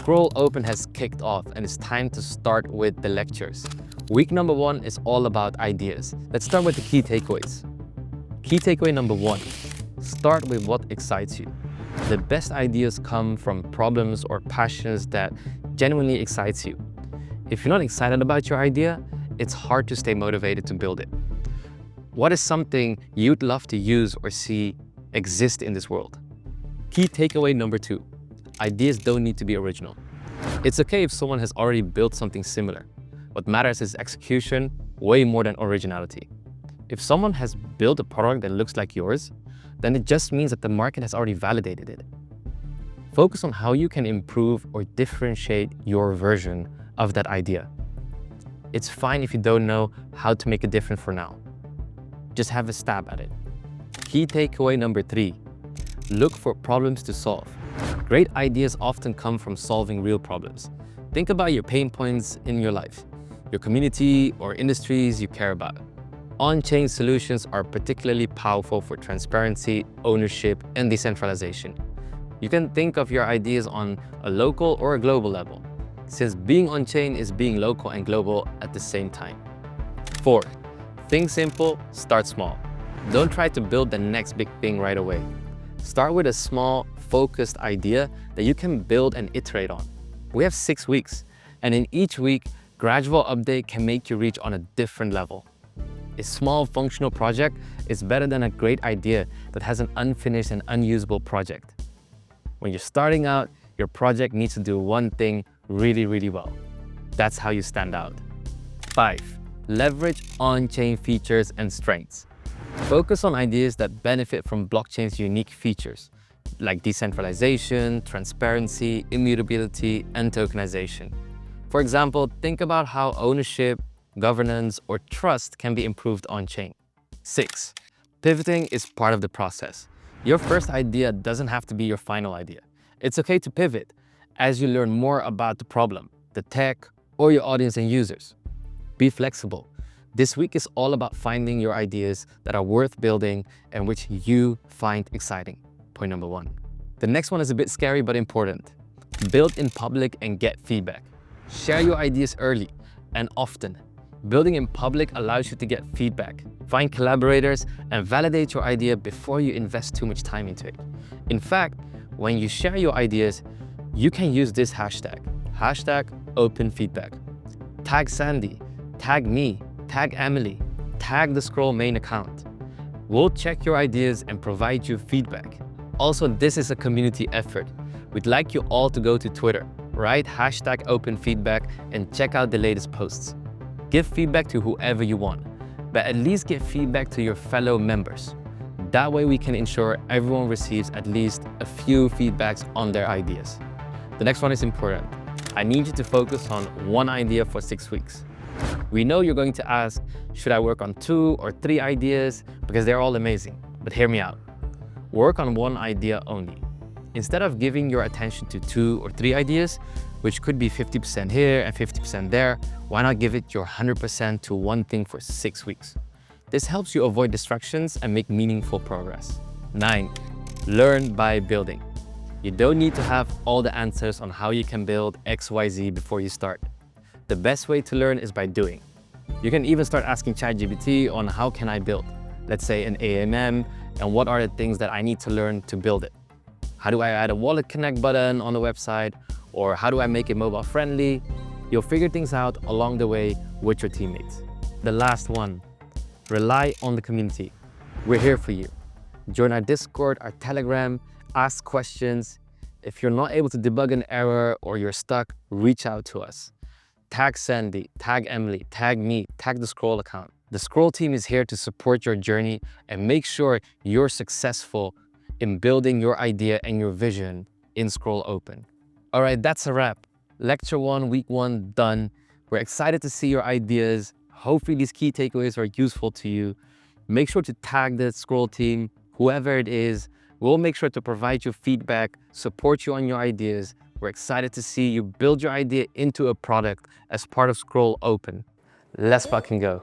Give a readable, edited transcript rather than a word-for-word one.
Scroll Open has kicked off and it's time to start with the lectures. Week number 1 is all about ideas. Let's start with the key takeaways. Key takeaway number 1, start with what excites you. The best ideas come from problems or passions that genuinely excites you. If you're not excited about your idea, it's hard to stay motivated to build it. What is something you'd love to use or see exist in this world? Key takeaway number 2, ideas don't need to be original. It's okay if someone has already built something similar. What matters is execution way more than originality. If someone has built a product that looks like yours, then it just means that the market has already validated it. Focus on how you can improve or differentiate your version of that idea. It's fine if you don't know how to make a difference for now. Just have a stab at it. Key takeaway number 3, look for problems to solve. Great ideas often come from solving real problems. Think about your pain points in your life, your community or industries you care about. On-chain solutions are particularly powerful for transparency, ownership, and decentralization. You can think of your ideas on a local or a global level, since being on-chain is being local and global at the same time. 4, think simple, start small. Don't try to build the next big thing right away. Start with a small, focused idea that you can build and iterate on. We have 6 weeks, and in each week, gradual update can make you reach on a different level. A small functional project is better than a great idea that has an unfinished and unusable project. When you're starting out, your project needs to do one thing really well. That's how you stand out. 5, leverage on-chain features and strengths. Focus on ideas that benefit from blockchain's unique features, like decentralization, transparency, immutability, and tokenization. For example, think about how ownership, governance, or trust can be improved on-chain. 6, pivoting is part of the process. Your first idea doesn't have to be your final idea. It's okay to pivot as you learn more about the problem, the tech, or your audience and users. Be flexible. This week is all about finding your ideas that are worth building and which you find exciting. Point number 1. The next one is a bit scary but important. Build in public and get feedback. Share your ideas early and often. Building in public allows you to get feedback, find collaborators, and validate your idea before you invest too much time into it. In fact, when you share your ideas, you can use this hashtag #OpenFeedback. Tag Sandy, tag me, tag Emily, tag the Scroll main account. We'll check your ideas and provide you feedback. Also, this is a community effort. We'd like you all to go to Twitter, write #OpenFeedback, and check out the latest posts. Give feedback to whoever you want, but at least give feedback to your fellow members. That way we can ensure everyone receives at least a few feedbacks on their ideas. The next one is important. I need you to focus on one idea for 6 weeks. We know you're going to ask, should I work on 2 or 3 ideas? Because they're all amazing, but hear me out. Work on one idea only. Instead of giving your attention to 2 or 3 ideas, which could be 50% here and 50% there, why not give it your 100% to one thing for 6 weeks? This helps you avoid distractions and make meaningful progress. 9, learn by building. You don't need to have all the answers on how you can build XYZ before you start. The best way to learn is by doing. You can even start asking ChatGPT on how can I build, let's say an AMM, and what are the things that I need to learn to build it. How do I add a wallet connect button on the website? Or how do I make it mobile friendly? You'll figure things out along the way with your teammates. The last one, rely on the community. We're here for you. Join our Discord, our Telegram, ask questions. If you're not able to debug an error or you're stuck, reach out to us. Tag Sandy, tag Emily, tag me, tag the Scroll account. The Scroll team is here to support your journey and make sure you're successful in building your idea and your vision in Scroll Open. All right, that's a wrap. Lecture 1, week 1, done. We're excited to see your ideas. Hopefully these key takeaways are useful to you. Make sure to tag the Scroll team, whoever it is. We'll make sure to provide you feedback, support you on your ideas. We're excited to see you build your idea into a product as part of Scroll Open. Let's fucking go.